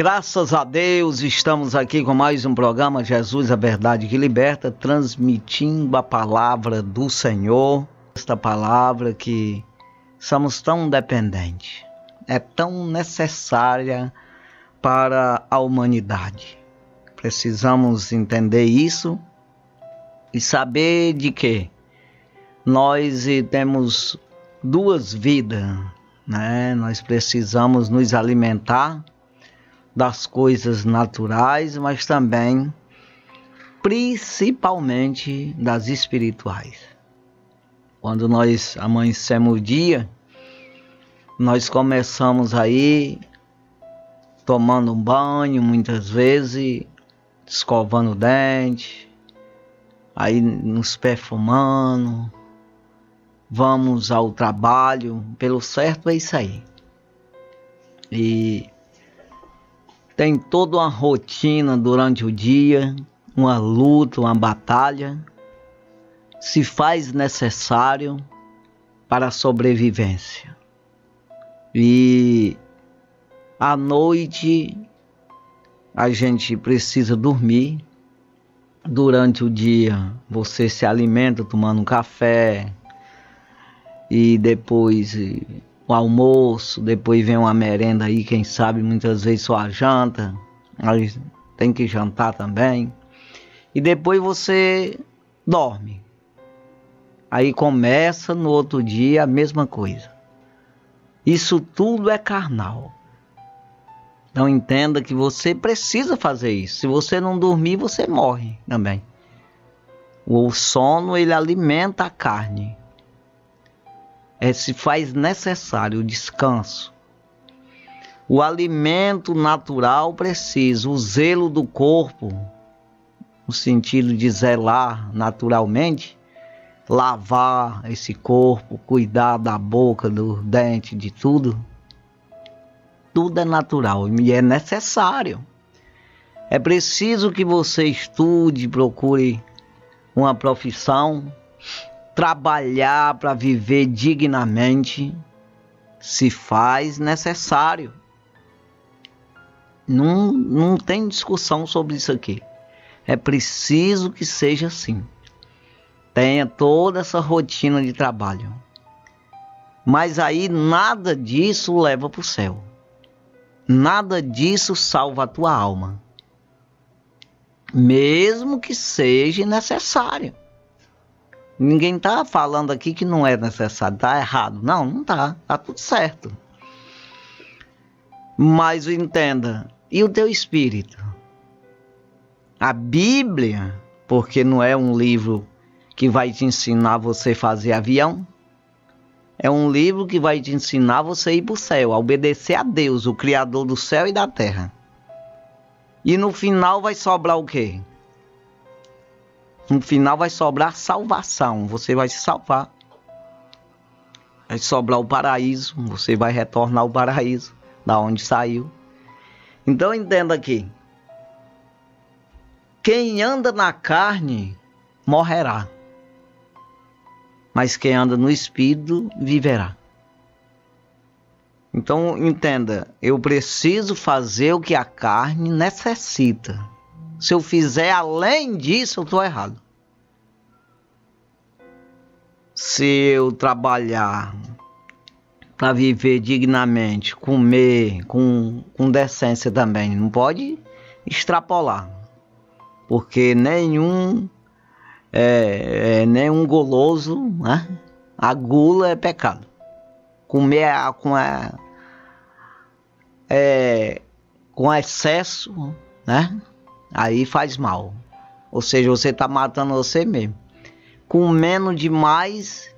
Graças a Deus, estamos aqui com mais um programa Jesus, a Verdade que Liberta, transmitindo a palavra do Senhor. Esta palavra que somos tão dependentes, é tão necessária para a humanidade. Precisamos entender isso e saber de que nós temos duas vidas, né? Nós precisamos nos alimentar das coisas naturais, mas também, principalmente, das espirituais. Quando nós amanhecemos o dia, nós começamos aí tomando um banho, muitas vezes, escovando o dente, aí nos perfumando, vamos ao trabalho, pelo certo é isso aí. E tem toda uma rotina durante o dia, uma luta, uma batalha, se faz necessário para a sobrevivência. E à noite a gente precisa dormir. Durante o dia você se alimenta tomando um café e depois o almoço, depois vem uma merenda aí, quem sabe muitas vezes só a janta, aí tem que jantar também, e depois você dorme, aí começa no outro dia a mesma coisa. Isso tudo é carnal. Então entenda que você precisa fazer isso. Se você não dormir, você morre também. O sono, ele alimenta a carne. Se faz necessário o descanso. O alimento natural precisa, o zelo do corpo, no sentido de zelar naturalmente, lavar esse corpo, cuidar da boca, do dente, de tudo. Tudo é natural e é necessário. É preciso que você estude, procure uma profissão, trabalhar para viver dignamente, se faz necessário. Não tem discussão sobre isso aqui. É preciso que seja assim. Tenha toda essa rotina de trabalho. Mas aí nada disso leva para o céu. Nada disso salva a tua alma. Mesmo que seja necessário. Ninguém está falando aqui que não é necessário, está errado. Não está. Está tudo certo. Mas entenda, e o teu espírito? A Bíblia, porque não é um livro que vai te ensinar você a fazer avião. É um livro que vai te ensinar você a ir para o céu, a obedecer a Deus, o Criador do céu e da terra. E no final vai sobrar o quê? No final vai sobrar salvação. Você vai se salvar. Vai sobrar o paraíso. Você vai retornar ao paraíso, da onde saiu. Então entenda aqui. Quem anda na carne morrerá. Mas quem anda no espírito viverá. Então entenda. Eu preciso fazer o que a carne necessita. Se eu fizer além disso, eu estou errado. Se eu trabalhar para viver dignamente, comer com decência também, não pode extrapolar. Porque nenhum goloso, né? A gula é pecado. Comer com excesso, né? Aí faz mal. Ou seja, você está matando você mesmo. Comendo demais,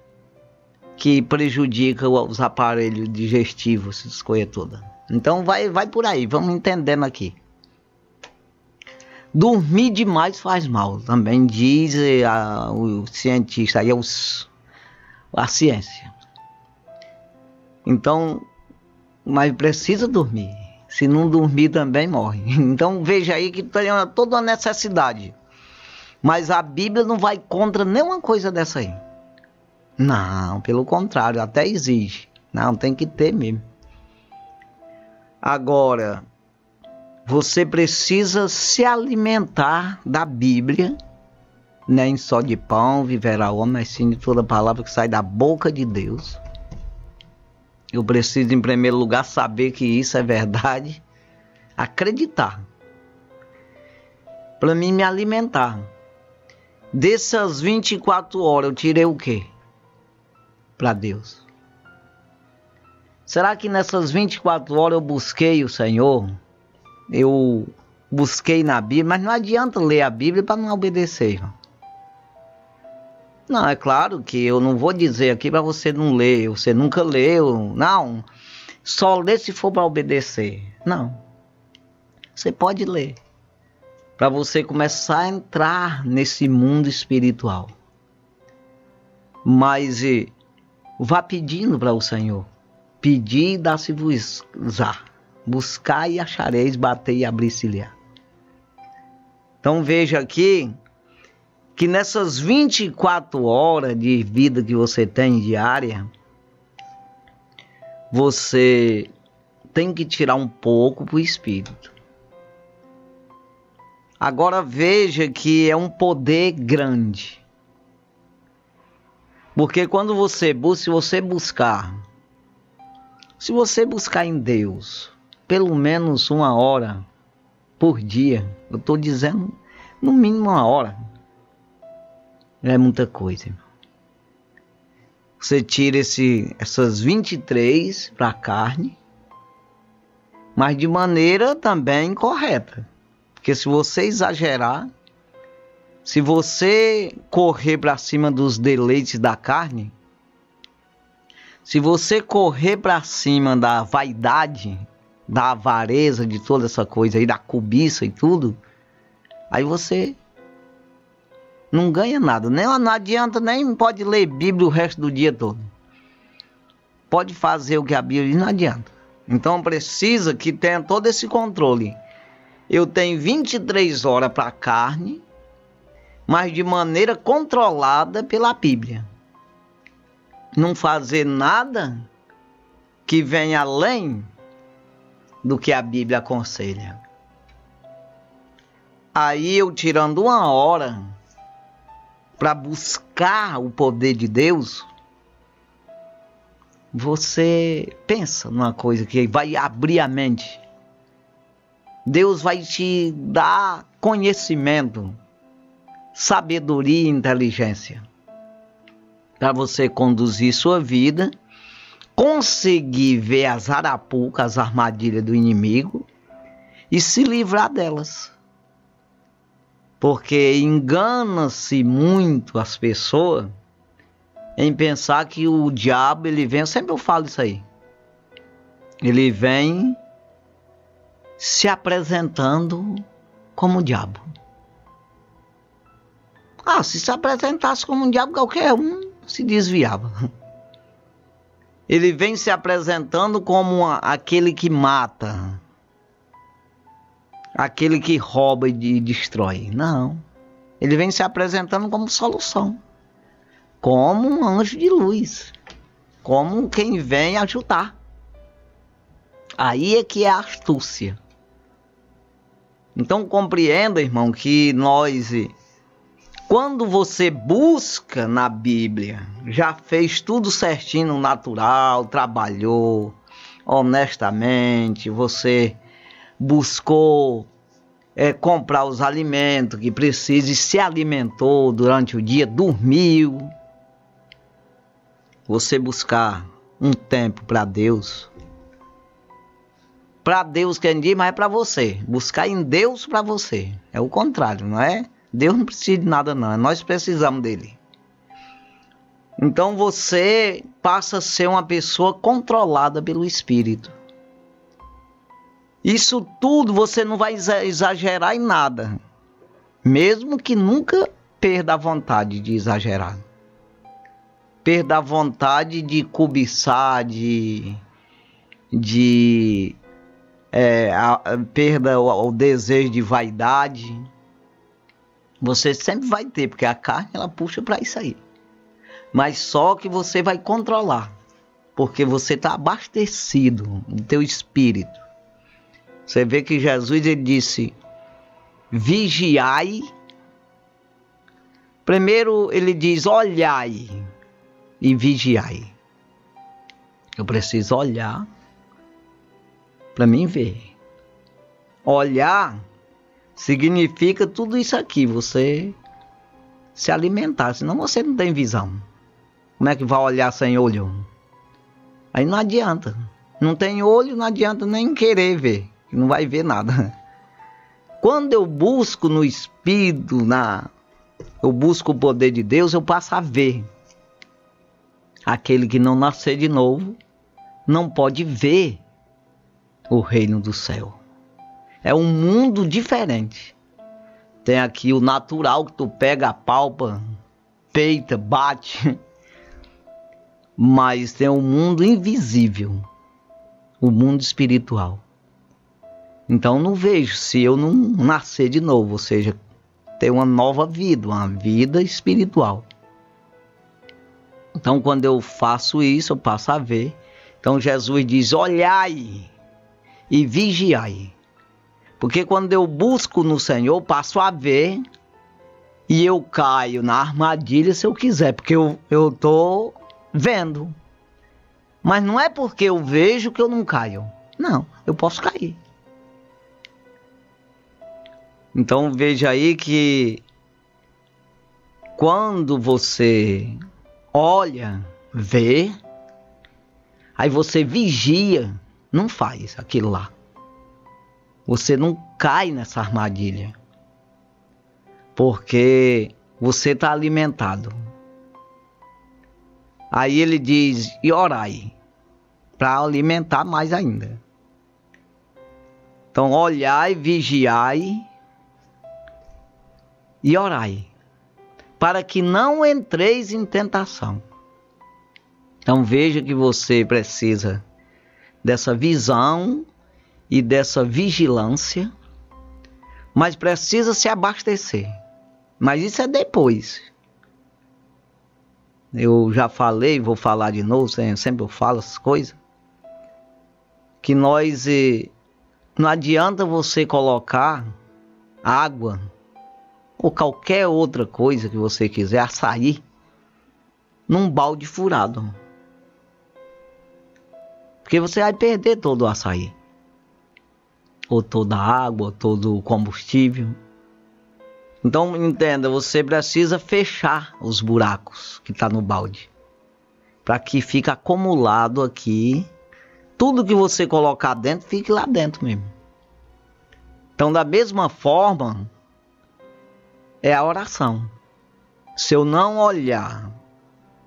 que prejudica os aparelhos digestivos, essas coisas todas. Então vai por aí, vamos entendendo aqui. Dormir demais faz mal, também diz o cientista, aí a ciência. Então, mas precisa dormir. Se não dormir também morre. Então veja aí que tem toda uma necessidade. Mas a Bíblia não vai contra nenhuma coisa dessa aí. Não, pelo contrário, até exige. Não, tem que ter mesmo. Agora, Você precisa se alimentar da Bíblia, nem só de pão viverá o homem, mas sim de toda palavra que sai da boca de Deus. Eu preciso, em primeiro lugar, saber que isso é verdade, acreditar, para mim me alimentar. Dessas 24 horas eu tirei o quê? Para Deus. Será que nessas 24 horas eu busquei o Senhor? Eu busquei na Bíblia, mas não adianta ler a Bíblia para não obedecer, irmão. Não, é claro que eu não vou dizer aqui para você não ler, você nunca leu, não. Só ler se for para obedecer. Não. Você pode ler, para você começar a entrar nesse mundo espiritual. Mas vá pedindo para o Senhor. Pedir e dar-se-vos-á. Buscar e achareis, bater e abrir-se-lhe-á. Então veja aqui que nessas 24 horas de vida que você tem diária, você tem que tirar um pouco para o espírito. Agora veja que é um poder grande. Porque quando você busca, se você buscar em Deus, pelo menos 1 hora por dia, eu estou dizendo no mínimo 1 hora, é muita coisa, irmão. Você tira essas 23 para a carne, mas de maneira também correta. Porque se você exagerar, se você correr para cima dos deleites da carne, se você correr para cima da vaidade, da avareza, de toda essa coisa aí, da cobiça e tudo, aí você não ganha nada. Não adianta, nem pode ler Bíblia o resto do dia todo. Pode fazer o que a Bíblia diz, não adianta. Então precisa que tenha todo esse controle. Eu tenho 23 horas para a carne, mas de maneira controlada pela Bíblia. Não fazer nada que venha além do que a Bíblia aconselha. Aí eu tirando 1 hora para buscar o poder de Deus, você pensa numa coisa que vai abrir a mente. Deus vai te dar conhecimento, sabedoria e inteligência para você conduzir sua vida, conseguir ver as arapucas, as armadilhas do inimigo e se livrar delas. Porque engana-se muito as pessoas em pensar que o diabo, ele vem, sempre eu falo isso aí, ele vem se apresentando como o diabo. Se apresentasse como um diabo, qualquer um se desviava. Ele vem se apresentando como aquele que mata, aquele que rouba e destrói. Não. Ele vem se apresentando como solução, como um anjo de luz, como quem vem ajudar. Aí é que é a astúcia. Então compreenda, irmão, que quando você busca na Bíblia, já fez tudo certinho no natural, trabalhou honestamente, você buscou comprar os alimentos que precisa e se alimentou durante o dia, dormiu. Você buscar um tempo para Deus. Para Deus quem diz, mas é para você. Buscar em Deus para você. É o contrário, não é? Deus não precisa de nada não, nós precisamos dele. Então você passa a ser uma pessoa controlada pelo Espírito. Isso tudo você não vai exagerar em nada. Mesmo que nunca perda a vontade de exagerar. Perda a vontade de cobiçar, perda o desejo de vaidade. Você sempre vai ter, porque a carne ela puxa para isso aí. Mas só que você vai controlar, porque você está abastecido no teu espírito. Você vê que Jesus ele disse, vigiai. Primeiro ele diz, olhai e vigiai. Eu preciso olhar para mim ver. Olhar significa tudo isso aqui, você se alimentar, senão você não tem visão. Como é que vai olhar sem olho? Aí não adianta. Não tem olho, não adianta nem querer ver. Não vai ver nada. Quando eu busco no Espírito, eu busco o poder de Deus, eu passo a ver. Aquele que não nascer de novo, não pode ver o reino do céu. É um mundo diferente. Tem aqui o natural que tu pega, apalpa, peita, bate. Mas tem um mundo invisível. O mundo espiritual. Então não vejo se eu não nascer de novo. Ou seja, ter uma nova vida, uma vida espiritual. Então quando eu faço isso, eu passo a ver. Então Jesus diz, olhai e vigiai. Porque quando eu busco no Senhor, eu passo a ver e eu caio na armadilha se eu quiser, porque eu estou vendo. Mas não é porque eu vejo que eu não caio. Não, eu posso cair. Então veja aí que quando você olha, vê, aí você vigia, não faz aquilo lá. Você não cai nessa armadilha. Porque você está alimentado. Aí ele diz, e orai. Para alimentar mais ainda. Então olhai, vigiai e orai. Para que não entreis em tentação. Então veja que você precisa dessa visão e dessa vigilância, mas precisa se abastecer. Mas isso é depois. Eu já falei, vou falar de novo, sempre eu falo essas coisas. Que nós, não adianta você colocar água ou qualquer outra coisa que você quiser, açaí, num balde furado. Porque você vai perder todo o açaí. Ou toda a água, ou todo o combustível. Então, entenda, você precisa fechar os buracos que está no balde. Para que fique acumulado aqui. Tudo que você colocar dentro, fique lá dentro mesmo. Então, da mesma forma, é a oração. Se eu não olhar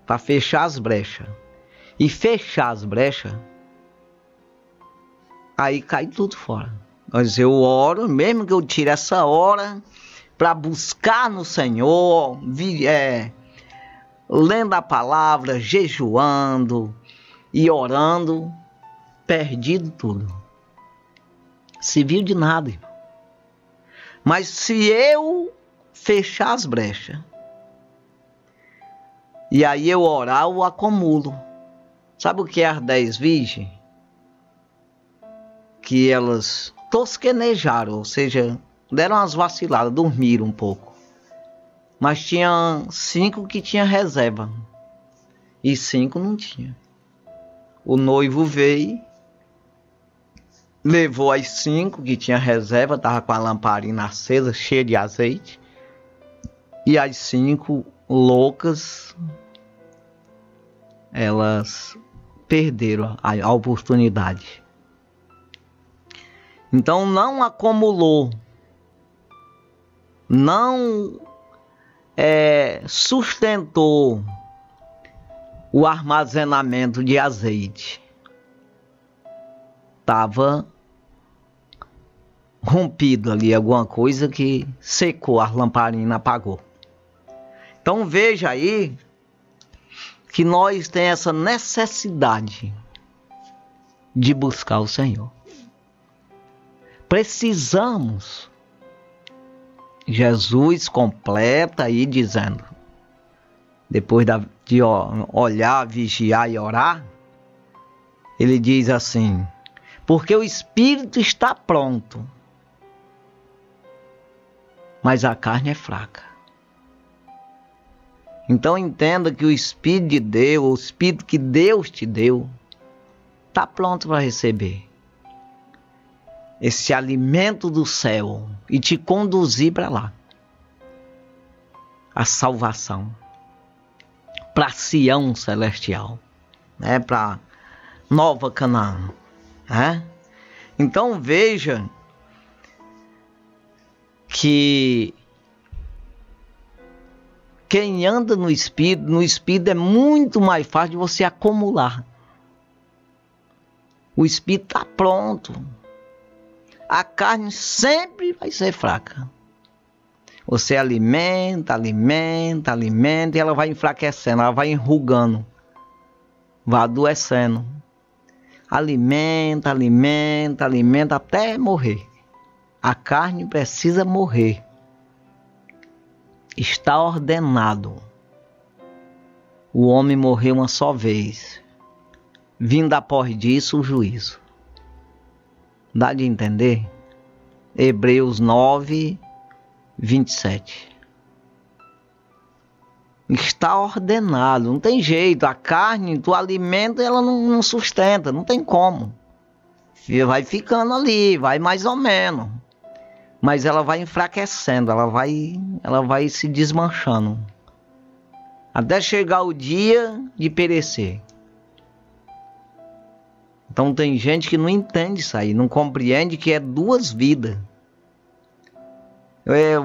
para fechar as brechas, e fechar as brechas, aí cai tudo fora. Mas eu oro, mesmo que eu tire essa hora para buscar no Senhor, lendo a palavra, jejuando e orando, perdido tudo. Serviu de nada, irmão. Mas se eu fechar as brechas, e aí eu orar, eu acumulo. Sabe o que é as 10 virgens? Que elas tosquenejaram, ou seja, deram umas vaciladas, dormiram um pouco. Mas tinha 5 que tinha reserva. E 5 não tinha. O noivo veio, levou as 5 que tinha reserva, estava com a lamparina acesa, cheia de azeite. E as 5 loucas, elas perderam a oportunidade. Então não acumulou, não sustentou o armazenamento de azeite. Estava rompido ali, alguma coisa que secou, a lamparina apagou. Então veja aí que nós temos essa necessidade de buscar o Senhor. Precisamos. Jesus completa aí dizendo, depois de olhar, vigiar e orar, ele diz assim, Porque o espírito está pronto, mas a carne é fraca. Então entenda que o Espírito de Deus, o Espírito que Deus te deu, está pronto para receber esse alimento do céu e te conduzir para lá. A salvação, para Sião celestial, né? Para Nova Canaã. Né? Então veja que quem anda no Espírito é muito mais fácil de você acumular. O Espírito está pronto. A carne sempre vai ser fraca. Você alimenta e ela vai enfraquecendo, ela vai enrugando, vai adoecendo. Alimenta até morrer. A carne precisa morrer. Está ordenado o homem morrer uma só vez, vindo após disso o juízo. Dá de entender? Hebreus 9, 27. Está ordenado, não tem jeito. A carne, tu alimenta, ela não sustenta, não tem como. Vai ficando ali, vai mais ou menos. Mas ela vai enfraquecendo, ela vai se desmanchando. Até chegar o dia de perecer. Então tem gente que não entende isso aí, não compreende que é duas vidas.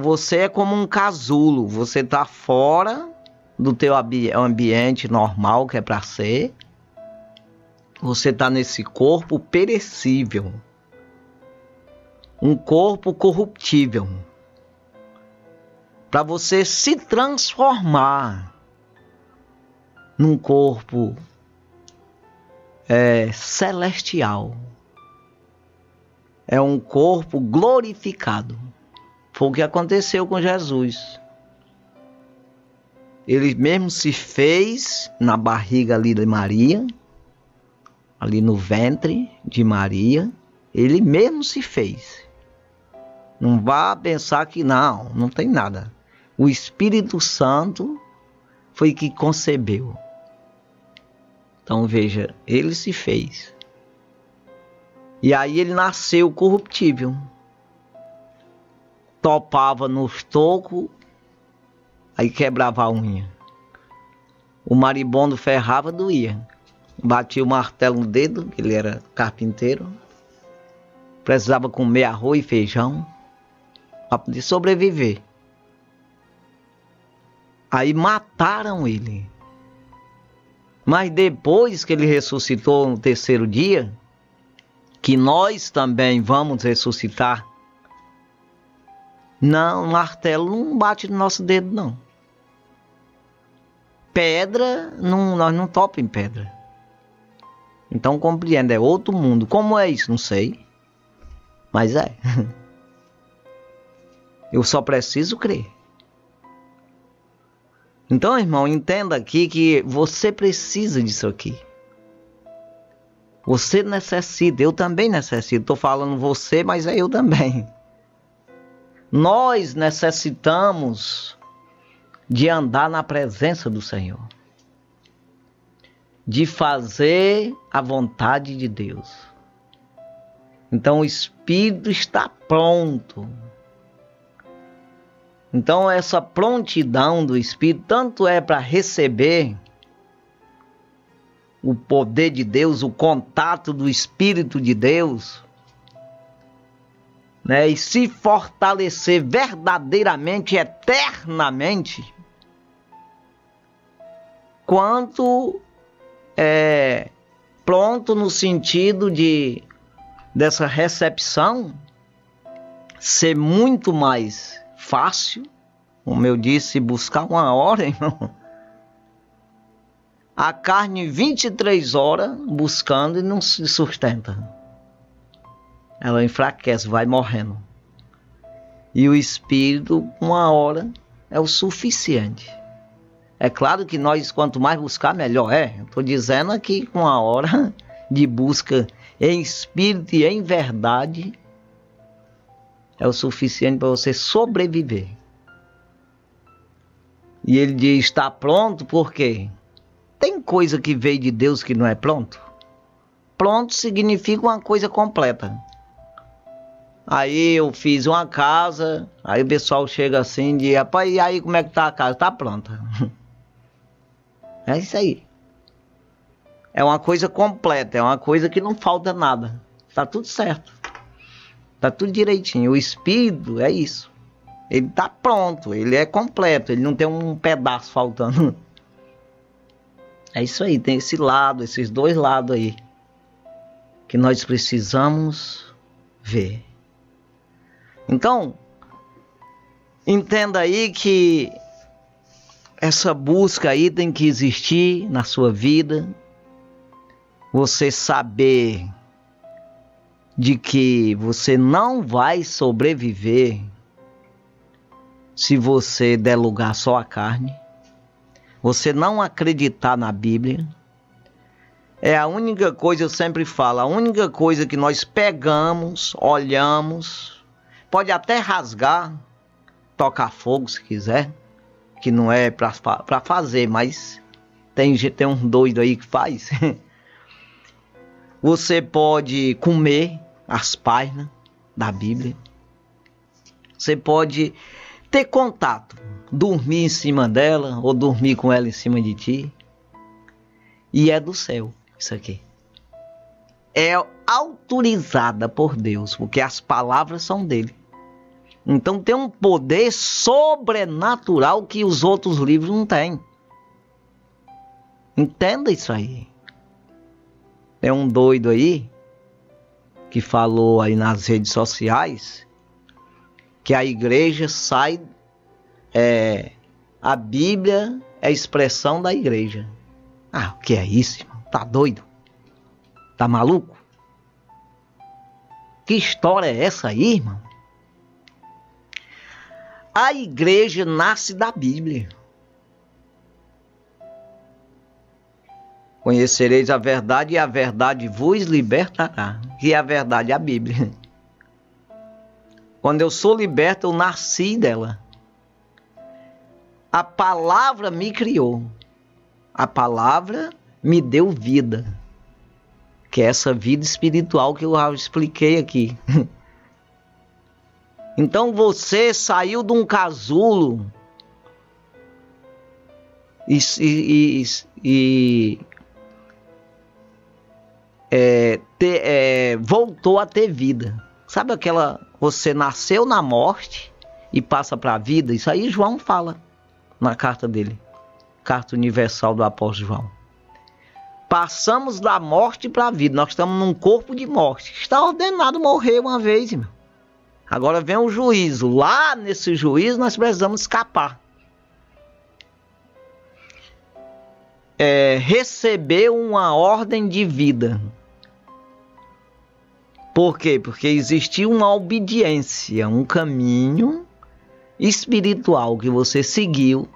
Você é como um casulo, você está fora do teu ambiente normal que é para ser. Você está nesse corpo perecível. Um corpo corruptível. Para você se transformar num corpo celestial. É um corpo glorificado. Foi o que aconteceu com Jesus. Ele mesmo se fez na barriga ali de Maria, ali no ventre de Maria, ele mesmo se fez. Não vá pensar que não tem nada. O Espírito Santo foi que concebeu. Então veja, ele se fez. E aí ele nasceu corruptível. Topava nos tocos, aí quebrava a unha. O maribondo ferrava, doía. Batia o martelo no dedo, que ele era carpinteiro. Precisava comer arroz e feijão para poder sobreviver. Aí mataram ele. Mas depois que ele ressuscitou no terceiro dia, que nós também vamos ressuscitar, não, martelo não bate no nosso dedo, não. Pedra, nós não topamos em pedra. Então compreenda, é outro mundo. Como é isso? Não sei. Mas é. Eu só preciso crer. Então, irmão, entenda aqui que você precisa disso aqui. Você necessita, eu também necessito. Estou falando você, mas é eu também. Nós necessitamos de andar na presença do Senhor. De fazer a vontade de Deus. Então o Espírito está pronto. Então essa prontidão do Espírito tanto é para receber o poder de Deus, o contato do Espírito de Deus, né, e se fortalecer verdadeiramente, eternamente, quanto pronto no sentido dessa recepção ser muito mais fácil, como eu disse, buscar uma hora, irmão. A carne 23 horas buscando e não se sustenta. Ela enfraquece, vai morrendo. E o Espírito, uma hora é o suficiente. É claro que nós, quanto mais buscar, melhor é. Estou dizendo aqui com uma hora de busca em espírito e em verdade, é o suficiente para você sobreviver. E ele diz, está pronto, por quê? Tem coisa que veio de Deus que não é pronto? Pronto significa uma coisa completa. Aí eu fiz uma casa, aí o pessoal chega assim e diz, rapaz, e aí como é que tá a casa? Tá pronta. É isso aí. É uma coisa completa, é uma coisa que não falta nada. Tá tudo certo. Tá tudo direitinho. O espírito é isso. Ele tá pronto, ele é completo, ele não tem um pedaço faltando. É isso aí, tem esse lado, esses dois lados aí, que nós precisamos ver. Então, entenda aí que essa busca aí tem que existir na sua vida. Você saber de que você não vai sobreviver se você der lugar só à carne. Você não acreditar na Bíblia. É a única coisa, eu sempre falo, a única coisa que nós pegamos, olhamos, pode até rasgar, tocar fogo se quiser, que não é para fazer, mas tem um doido aí que faz. Você pode comer as páginas da Bíblia. Você pode ter contato, dormir em cima dela ou dormir com ela em cima de ti. E é do céu isso aqui. É autorizada por Deus, porque as palavras são dele. Então tem um poder sobrenatural que os outros livros não têm. Entenda isso aí. Tem um doido aí que falou aí nas redes sociais que a igreja sai, a Bíblia é a expressão da igreja. Ah, o que é isso, irmão? Tá doido? Tá maluco? Que história é essa aí, irmão? A igreja nasce da Bíblia. Conhecereis a verdade e a verdade vos libertará. E a verdade é a Bíblia. Quando eu sou liberto, eu nasci dela. A palavra me criou. A palavra me deu vida. Que é essa vida espiritual que eu já expliquei aqui. Então você saiu de um casulo voltou a ter vida. Sabe aquela... Você nasceu na morte e passa para a vida? Isso aí João fala na carta dele. Carta universal do apóstolo João. Passamos da morte para a vida. Nós estamos num corpo de morte. Está ordenado morrer uma vez, irmão. Agora vem o juízo. Lá nesse juízo nós precisamos escapar. Receber uma ordem de vida. Por quê? Porque existia uma obediência, um caminho espiritual que você seguiu.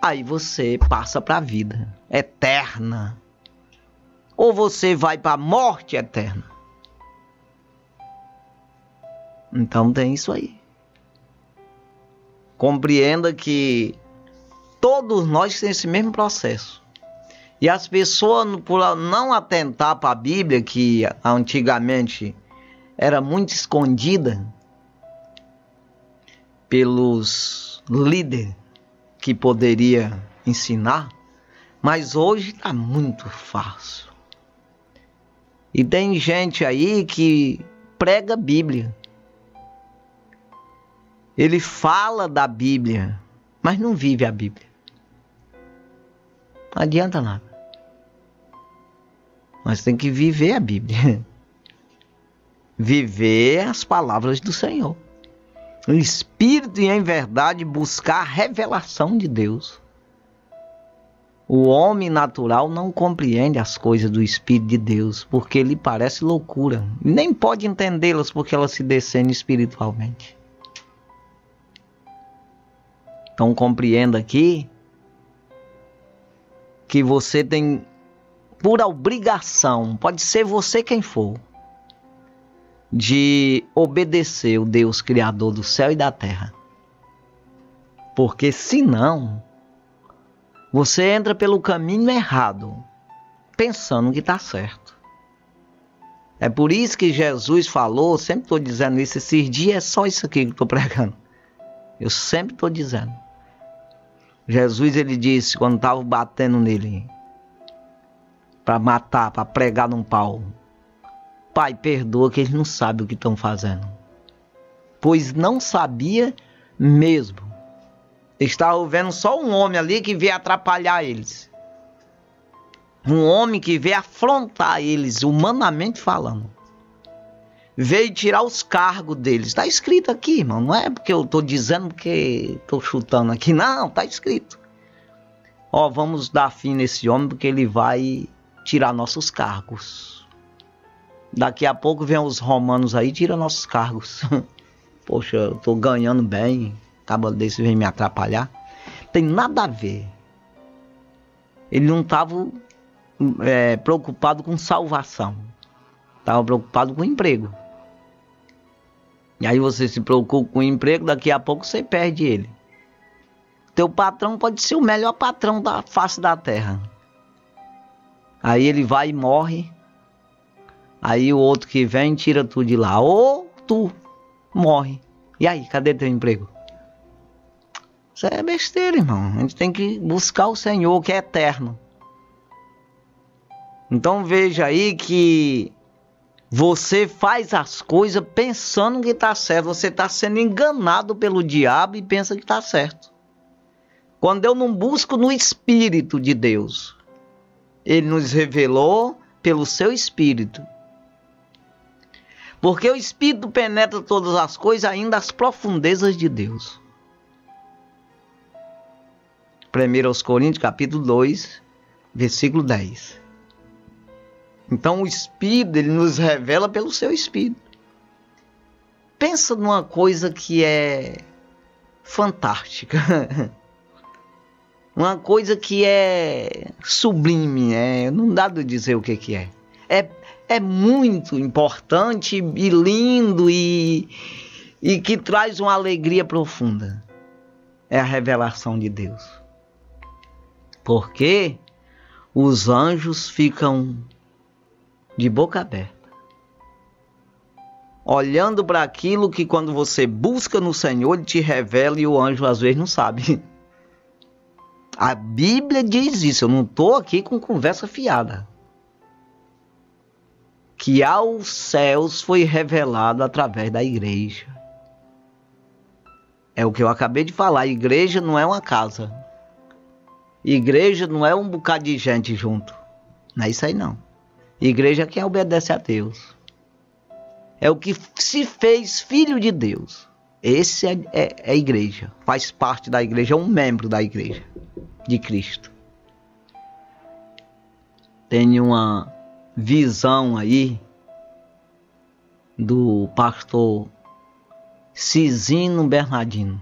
Aí você passa para a vida eterna. Ou você vai para a morte eterna. Então tem isso aí. Compreenda que todos nós temos esse mesmo processo. E as pessoas, por não atentar para a Bíblia, que antigamente era muito escondida pelos líderes que poderia ensinar, mas hoje está muito fácil. E tem gente aí que prega a Bíblia. Ele fala da Bíblia, mas não vive a Bíblia. Não adianta nada. Mas tem que viver a Bíblia. Viver as palavras do Senhor. O Espírito e em verdade buscar a revelação de Deus. O homem natural não compreende as coisas do Espírito de Deus, porque lhe parece loucura. Nem pode entendê-las porque elas se descendem espiritualmente. Então compreenda aqui que você tem por obrigação, pode ser você quem for, de obedecer o Deus Criador do céu e da terra. Porque senão, você entra pelo caminho errado, pensando que está certo. É por isso que Jesus falou, sempre estou dizendo isso, esses dias é só isso aqui que estou pregando. Eu sempre estou dizendo. Jesus, ele disse, quando estava batendo nele, para matar, para pregar num pau: Pai, perdoa que eles não sabem o que estão fazendo. Pois não sabia mesmo. Estava vendo só um homem ali que veio atrapalhar eles. Um homem que veio afrontar eles, humanamente falando. Veio tirar os cargos deles. Está escrito aqui, irmão. Não é porque eu estou dizendo, porque estou chutando aqui. Não, está escrito. Ó, vamos dar fim nesse homem, porque ele vai tirar nossos cargos. Daqui a pouco vem os romanos aí e tiram nossos cargos. Poxa, eu estou ganhando bem. Acaba desse vem me atrapalhar. Tem nada a ver. Ele não estava preocupado com salvação. Estava preocupado com emprego. E aí você se preocupa com o emprego, daqui a pouco você perde ele. Teu patrão pode ser o melhor patrão da face da terra. Aí ele vai e morre. Aí o outro que vem tira tu de lá. Ou tu morre. E aí, cadê teu emprego? Isso é besteira, irmão. A gente tem que buscar o Senhor, que é eterno. Então veja aí que você faz as coisas pensando que está certo. Você está sendo enganado pelo diabo e pensa que está certo. Quando eu não busco no Espírito de Deus, Ele nos revelou pelo seu Espírito. Porque o Espírito penetra todas as coisas, ainda as profundezas de Deus. 1 Coríntios capítulo 2, versículo 10. Então o Espírito, ele nos revela pelo seu Espírito. Pensa numa coisa que é fantástica. Uma coisa que é sublime, não dá de dizer o que é. É muito importante e lindo e que traz uma alegria profunda. É a revelação de Deus. Porque os anjos ficam de boca aberta, olhando para aquilo que quando você busca no Senhor, Ele te revela e o anjo às vezes não sabe. A Bíblia diz isso, eu não estou aqui com conversa fiada. Que aos céus foi revelado através da igreja. É o que eu acabei de falar, a igreja não é uma casa. Igreja não é um bocado de gente junto. Não é isso aí não. Igreja é quem obedece a Deus. É o que se fez filho de Deus. Esse é a igreja. Faz parte da igreja, é um membro da igreja de Cristo. Tem uma visão aí do pastor Cisino Bernardino.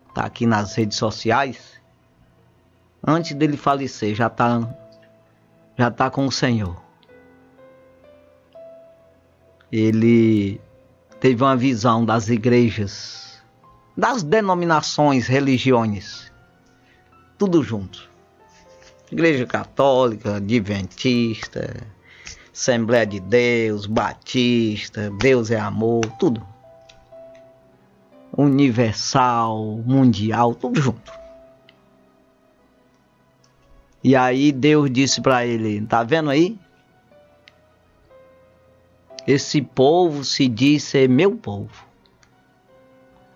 Está aqui nas redes sociais. Antes dele falecer, já tá com o Senhor. Ele teve uma visão das igrejas, das denominações, religiões, tudo junto. Igreja Católica, Adventista, Assembleia de Deus, Batista, Deus é Amor, tudo. Universal, Mundial, tudo junto. E aí Deus disse para ele, tá vendo aí? Esse povo se diz ser meu povo.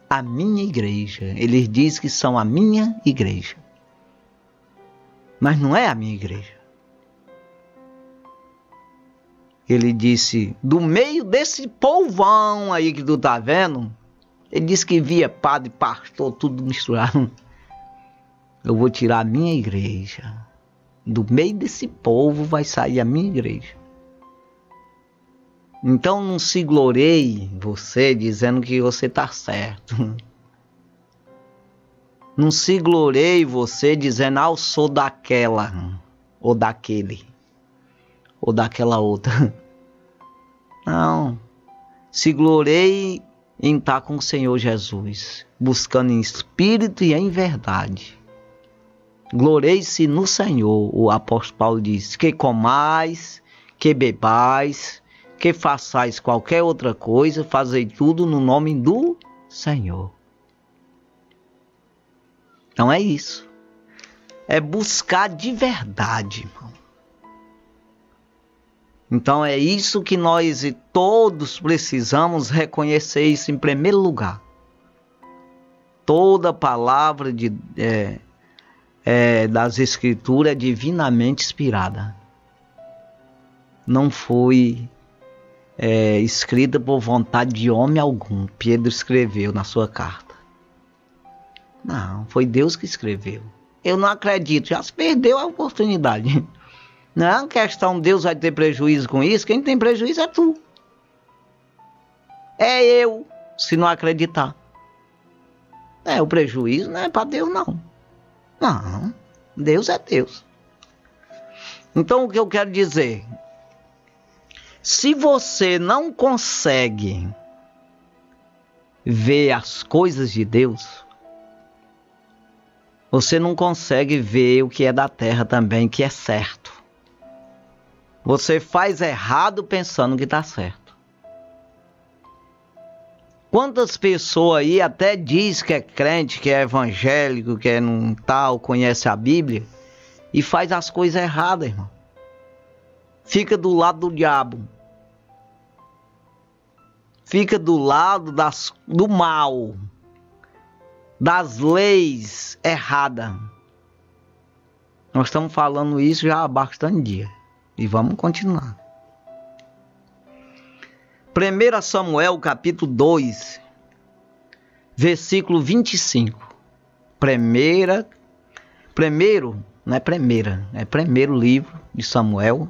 A minha igreja. Eles dizem que são a minha igreja. Mas não é a minha igreja. Ele disse, do meio desse povão aí que tu tá vendo, ele disse que via padre, pastor, tudo misturado. Eu vou tirar a minha igreja. Do meio desse povo vai sair a minha igreja. Então não se glorie você dizendo que você está certo. Não se glorie você dizendo, eu sou daquela. ou daquele, ou daquela outra. Não. Se glorie em estar com o Senhor Jesus, buscando em espírito e em verdade. Glorie-se no Senhor, o apóstolo Paulo diz, que comais, que bebais, que façais qualquer outra coisa, fazei tudo no nome do Senhor. Então é isso. É buscar de verdade, irmão. Então é isso que nós e todos precisamos reconhecer isso em primeiro lugar. Toda palavra das Escrituras é divinamente inspirada. Não foi escrita por vontade de homem algum. Pedro escreveu na sua carta. Não, foi Deus que escreveu. Eu não acredito, já se perdeu a oportunidade. Não é uma questão, Deus vai ter prejuízo com isso. Quem tem prejuízo é tu. É eu, se não acreditar. O prejuízo não é para Deus, não. Não, Deus é Deus. Então o que eu quero dizer? Se você não consegue ver as coisas de Deus, você não consegue ver o que é da terra também, que é certo. Você faz errado pensando que está certo. Quantas pessoas aí até diz que é crente, que é evangélico, que é num tal, conhece a Bíblia, e faz as coisas erradas, irmão. Fica do lado do diabo. Fica do lado do mal. Das leis erradas. Nós estamos falando isso já há bastante dia. E vamos continuar. 1 Samuel capítulo 2, versículo 25. Primeiro livro de Samuel.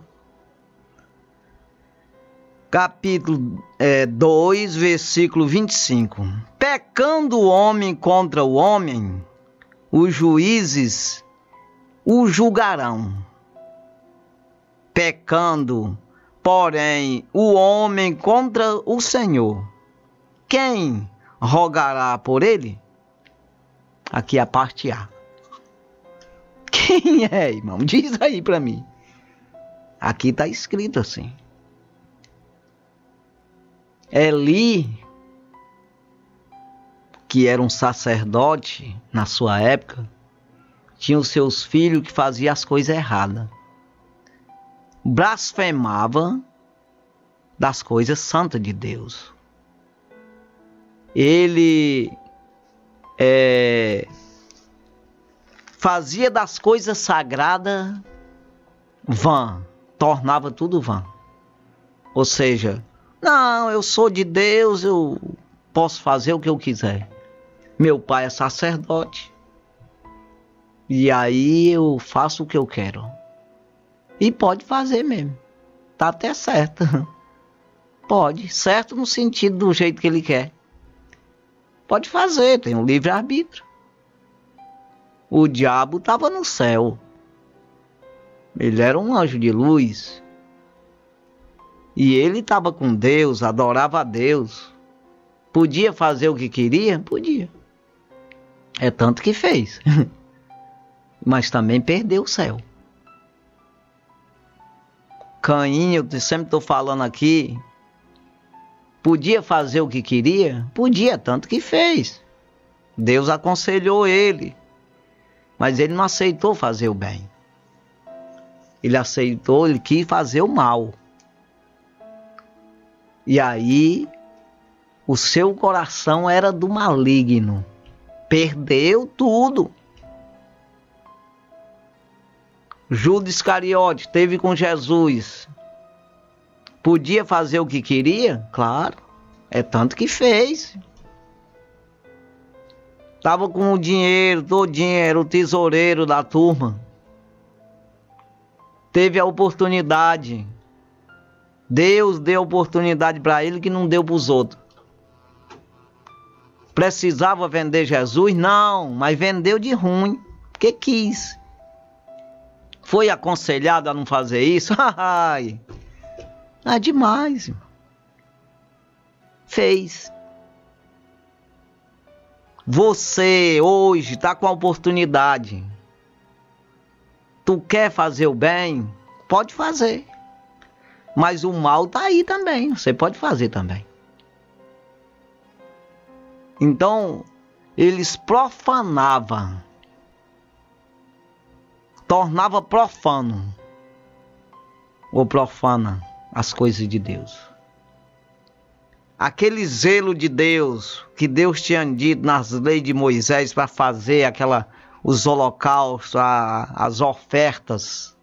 Capítulo 2, versículo 25. Pecando o homem contra o homem, os juízes o julgarão. Pecando, porém, o homem contra o Senhor, quem rogará por ele? Aqui é a parte A. Quem é, irmão? Diz aí para mim. Aqui está escrito assim. Eli, que era um sacerdote na sua época, tinha os seus filhos que faziam as coisas erradas. Blasfemava das coisas santas de Deus. Ele fazia das coisas sagradas vã, tornava tudo vã. Ou seja, não, eu sou de Deus, eu posso fazer o que eu quiser. Meu pai é sacerdote. E aí eu faço o que eu quero. E pode fazer mesmo. Tá até certo. Pode. Certo no sentido do jeito que ele quer. Pode fazer, tem um livre-arbítrio. O diabo estava no céu. Ele era um anjo de luz. E ele estava com Deus, adorava a Deus. Podia fazer o que queria? Podia. É tanto que fez. Mas também perdeu o céu. Caim, eu sempre estou falando aqui, podia fazer o que queria? Podia, tanto que fez. Deus aconselhou ele. Mas ele não aceitou fazer o bem. Ele quis fazer o mal. E aí, o seu coração era do maligno. Perdeu tudo. Judas Iscariote esteve com Jesus. Podia fazer o que queria? Claro. É tanto que fez. Estava com o dinheiro, todinho, era o tesoureiro da turma. Teve a oportunidade. Deus deu oportunidade para ele que não deu para os outros. Precisava vender Jesus? Não, mas vendeu de ruim, porque quis. Foi aconselhado a não fazer isso? Ai, é demais, irmão. Fez. Você hoje está com a oportunidade. Tu quer fazer o bem? Pode fazer. Mas o mal está aí também. Você pode fazer também. Então, eles profanavam. Tornava profano. Ou profana as coisas de Deus. Aquele zelo de Deus, que Deus tinha dito nas leis de Moisés para fazer os holocaustos, as ofertas,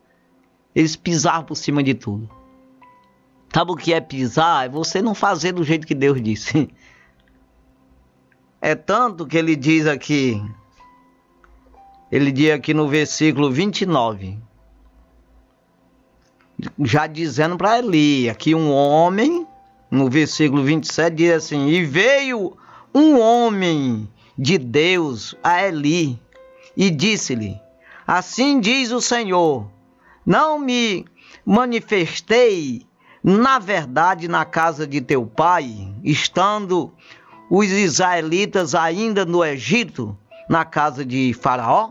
eles pisavam por cima de tudo. Sabe o que é pisar? É você não fazer do jeito que Deus disse. É tanto que ele diz aqui no versículo 29, já dizendo para Eli, aqui um homem, no versículo 27 diz assim: e veio um homem de Deus a Eli e disse-lhe: assim diz o Senhor, não me manifestei na verdade na casa de teu pai, estando os israelitas ainda no Egito, na casa de Faraó?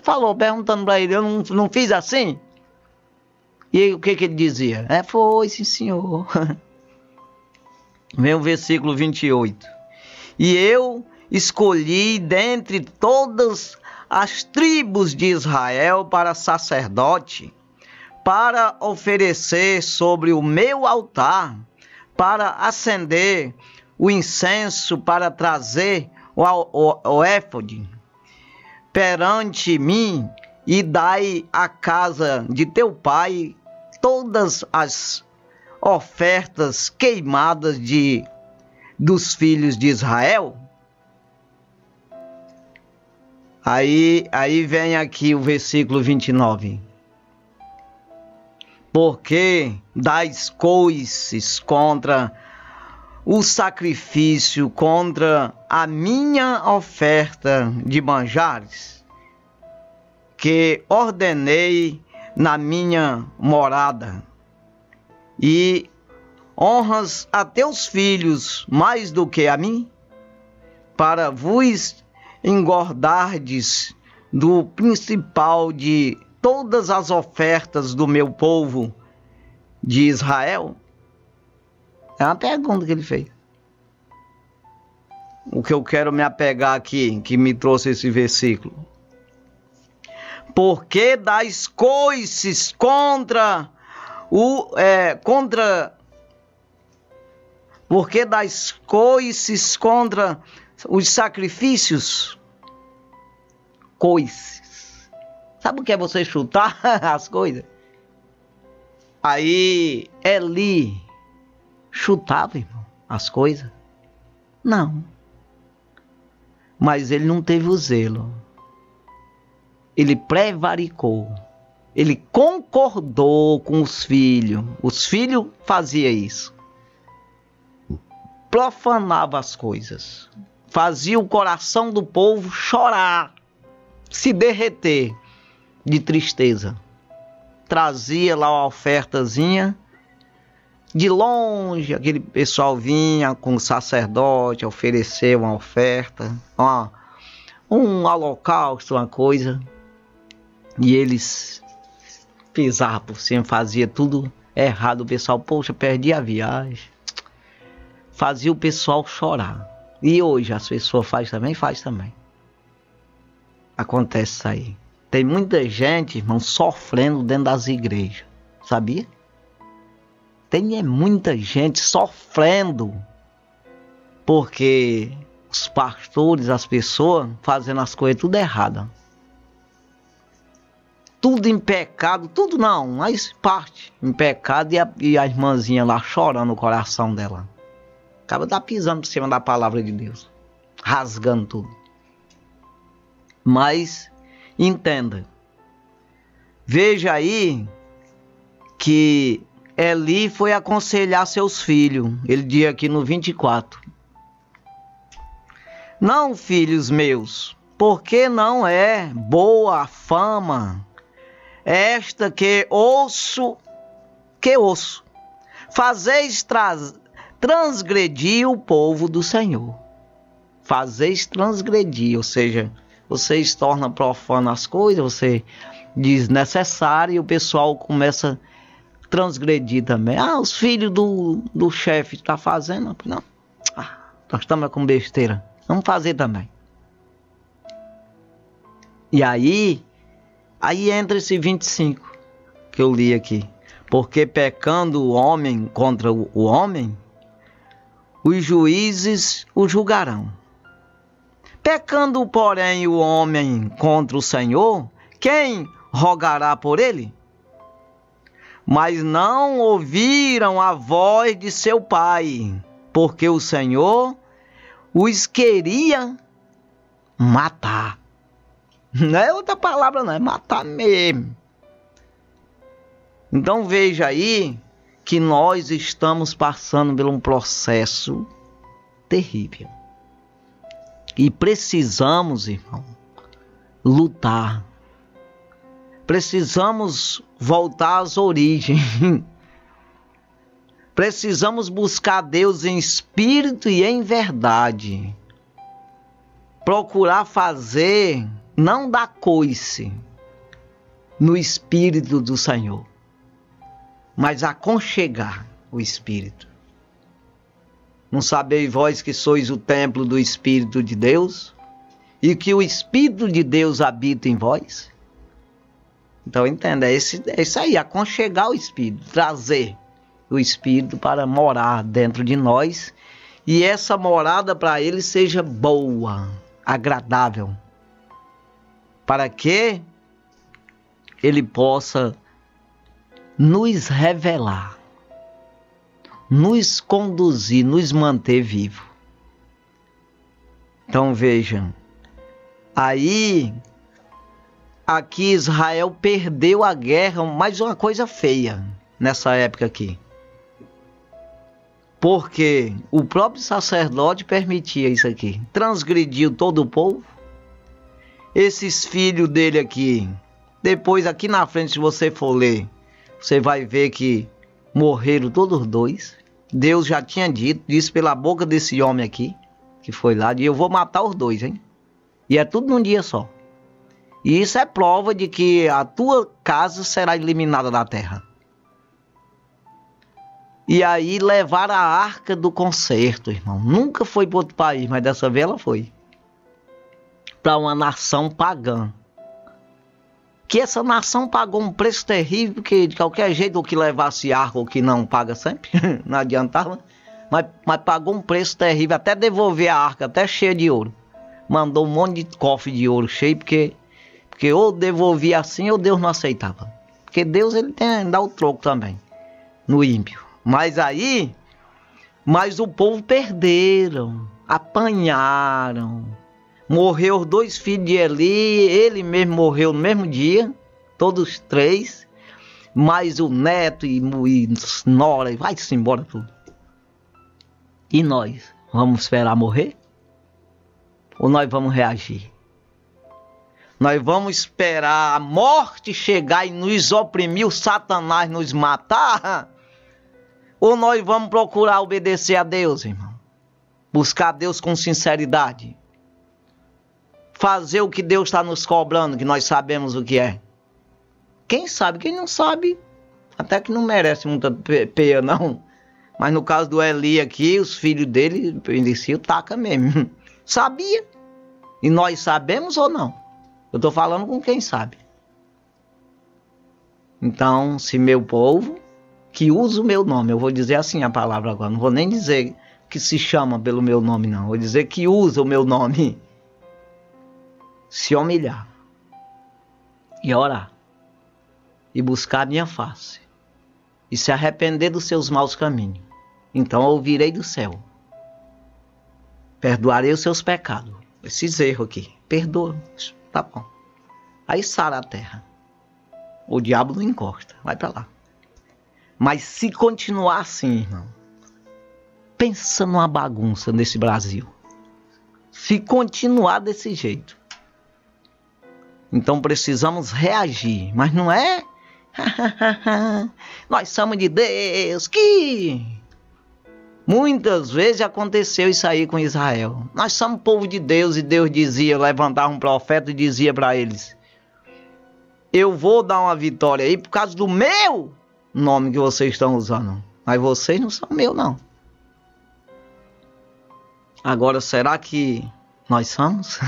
Falou, perguntando para ele: eu não fiz assim? E aí, o que ele dizia? Foi, sim, senhor. Vem o versículo 28. E eu escolhi dentre todas as tribos de Israel para sacerdote, para oferecer sobre o meu altar, para acender o incenso, para trazer o éfode perante mim, e dai à casa de teu pai todas as ofertas queimadas dos filhos de Israel. Aí vem aqui o versículo 29. Porque dais coices contra o sacrifício, contra a minha oferta de manjares, que ordenei na minha morada, e honras a teus filhos mais do que a mim, para vos engordardes do principal de todas as ofertas do meu povo de Israel? É uma pergunta que ele fez. O que eu quero me apegar aqui, que me trouxe esse versículo: porque dais coices porque dais coices contra os sacrifícios? Coices. Sabe o que é você chutar as coisas? Aí Eli chutava, irmão, as coisas? Não. Mas ele não teve o zelo. Ele prevaricou. Ele concordou com os filhos. Os filhos faziam isso. Profanava as coisas. Fazia o coração do povo chorar, se derreter de tristeza. Trazia lá uma ofertazinha. De longe, aquele pessoal vinha com o sacerdote, oferecer uma oferta, um holocausto, uma coisa. E eles pisavam por cima, fazia tudo errado. O pessoal, poxa, perdi a viagem. Fazia o pessoal chorar. E hoje as pessoas fazem também. Acontece isso aí. Tem muita gente, irmão, sofrendo dentro das igrejas. Sabia? Tem muita gente sofrendo. Porque os pastores, as pessoas, fazendo as coisas tudo errado. Tudo em pecado, tudo não, mas parte em pecado, e a irmãzinha lá chorando no coração dela. Acaba pisando por cima da palavra de Deus, rasgando tudo. Mas entenda, veja aí que Eli foi aconselhar seus filhos. Ele diz aqui no 24: não, filhos meus, porque não é boa a fama esta que osso, fazeis transgredir o povo do Senhor. Fazeis transgredir, ou seja, vocês tornam profano as coisas, você diz necessário e o pessoal começa a transgredir também. Os filhos do chefe estão fazendo, não, nós estamos com besteira, vamos fazer também. E aí entra esse 25 que eu li aqui. Porque pecando o homem contra o homem, os juízes o julgarão. Pecando, porém, o homem contra o Senhor, quem rogará por ele? Mas não ouviram a voz de seu pai, porque o Senhor os queria matar. Não é outra palavra, não, é matar mesmo. Então veja aí que nós estamos passando por um processo terrível. E precisamos, irmão, lutar. Precisamos voltar às origens. Precisamos buscar Deus em espírito e em verdade. Procurar fazer, não da coice, no espírito do Senhor, mas aconchegar o espírito. Não sabeis vós que sois o templo do Espírito de Deus e que o Espírito de Deus habita em vós? Então entenda, é isso aí, aconchegar o Espírito, trazer o Espírito para morar dentro de nós e essa morada para ele seja boa, agradável, para que ele possa nos revelar, nos conduzir, nos manter vivos. Então vejam, aí aqui Israel perdeu a guerra, mais uma coisa feia nessa época aqui. Porque o próprio sacerdote permitia isso aqui, transgrediu todo o povo. Esses filhos dele aqui, depois aqui na frente, se você for ler, você vai ver que morreram todos os dois. Deus já tinha disse pela boca desse homem aqui, que foi lá, e eu vou matar os dois, hein? E é tudo num dia só. E isso é prova de que a tua casa será eliminada da terra. E aí levaram a arca do concerto, irmão. Nunca foi para outro país, mas dessa vez ela foi. Para uma nação pagã. Que essa nação pagou um preço terrível, porque de qualquer jeito o que levasse arca ou que não paga sempre, não adiantava, mas pagou um preço terrível, até devolver a arca, até cheia de ouro. Mandou um monte de cofre de ouro cheio, porque ou devolvia assim ou Deus não aceitava. Porque Deus ele dá o troco também, no ímpio. Mas o povo perderam, apanharam. Morreu os dois filhos de Eli, ele mesmo morreu no mesmo dia, todos três, mais o neto e nora, e vai-se embora tudo. E nós, vamos esperar morrer? Ou nós vamos reagir? Nós vamos esperar a morte chegar e nos oprimir, o Satanás nos matar? Ou nós vamos procurar obedecer a Deus, irmão? Buscar a Deus com sinceridade? Fazer o que Deus está nos cobrando, que nós sabemos o que é. Quem sabe, quem não sabe, até que não merece muita peia não. Mas no caso do Eli aqui, os filhos dele, ele taca mesmo. Sabia. E nós sabemos ou não? Eu estou falando com quem sabe. Então, se meu povo, que usa o meu nome, eu vou dizer assim a palavra agora, não vou nem dizer que se chama pelo meu nome não, vou dizer que usa o meu nome. Se humilhar e orar e buscar a minha face e se arrepender dos seus maus caminhos, então ouvirei do céu, perdoarei os seus pecados, esses erros aqui, perdoa, tá bom, aí sara a terra, o diabo não encosta, vai para lá. Mas se continuar assim, irmão, pensa numa bagunça nesse Brasil, se continuar desse jeito, Então precisamos reagir, mas não é nós somos de Deus, que muitas vezes aconteceu isso aí com Israel. Nós somos povo de Deus e Deus dizia, levantava um profeta e dizia para eles: eu vou dar uma vitória aí por causa do meu nome que vocês estão usando. Mas vocês não são meu, não. Agora, será que nós somos?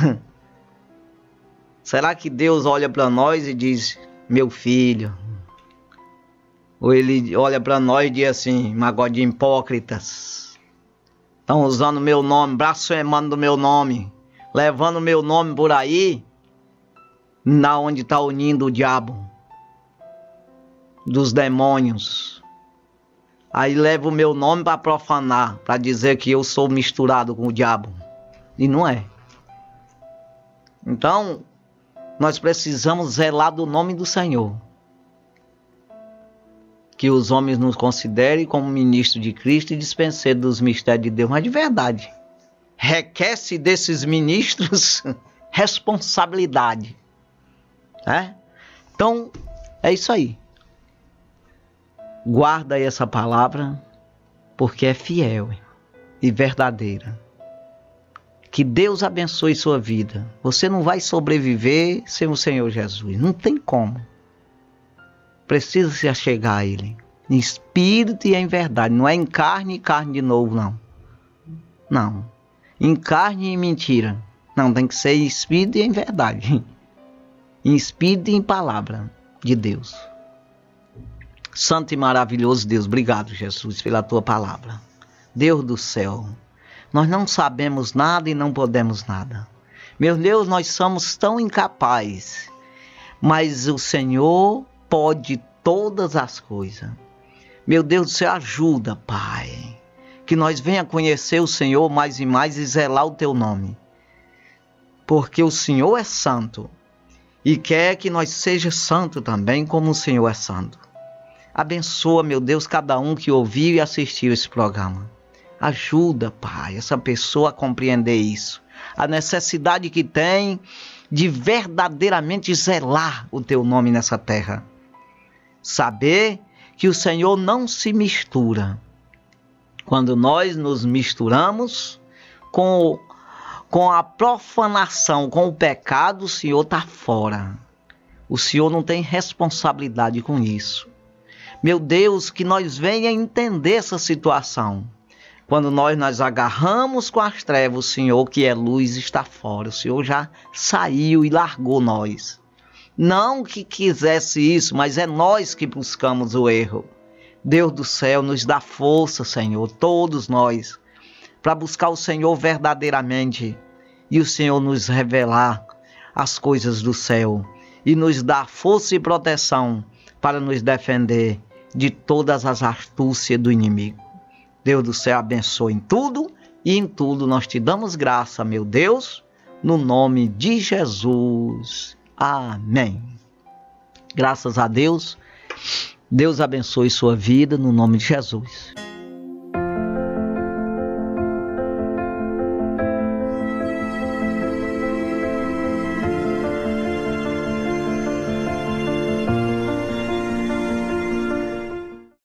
Será que Deus olha para nós e diz: meu filho? Ou ele olha para nós e diz assim: magode de hipócritas, estão usando meu nome, blasfemando do meu nome, levando meu nome por aí, na onde está o ninho do diabo, dos demônios. Aí leva o meu nome para profanar, para dizer que eu sou misturado com o diabo. E não é. Então, nós precisamos zelar do nome do Senhor. Que os homens nos considerem como ministro de Cristo e dispenseiro dos mistérios de Deus. Mas de verdade, requer-se desses ministros responsabilidade. Então, é isso aí. Guarda aí essa palavra, porque é fiel e verdadeira. Que Deus abençoe sua vida. Você não vai sobreviver sem o Senhor Jesus. Não tem como. Precisa se achegar a Ele. Em espírito e em verdade. Não é em carne e carne de novo, não. Não. Em carne e mentira. Não, tem que ser em espírito e em verdade. Em espírito e em palavra de Deus. Santo e maravilhoso Deus, obrigado, Jesus, pela tua palavra. Deus do céu, nós não sabemos nada e não podemos nada. Meu Deus, nós somos tão incapazes, mas o Senhor pode todas as coisas. Meu Deus do céu, ajuda, Pai, que nós venha conhecer o Senhor mais e mais e zelar o teu nome. Porque o Senhor é santo e quer que nós sejamos santos também como o Senhor é santo. Abençoa, meu Deus, cada um que ouviu e assistiu esse programa. Ajuda, Pai, essa pessoa a compreender isso. A necessidade que tem de verdadeiramente zelar o teu nome nessa terra. Saber que o Senhor não se mistura. Quando nós nos misturamos com a profanação, com o pecado, o Senhor está fora. O Senhor não tem responsabilidade com isso. Meu Deus, que nós venha entender essa situação. Quando nós agarramos com as trevas, o Senhor que é luz está fora. O Senhor já saiu e largou nós. Não que quisesse isso, mas é nós que buscamos o erro. Deus do céu, nos dá força, Senhor, todos nós, para buscar o Senhor verdadeiramente. E o Senhor nos revelar as coisas do céu. E nos dar força e proteção para nos defender de todas as astúcias do inimigo. Deus do céu, abençoe em tudo e em tudo nós te damos graça, meu Deus, no nome de Jesus. Amém. Graças a Deus. Deus abençoe sua vida no nome de Jesus.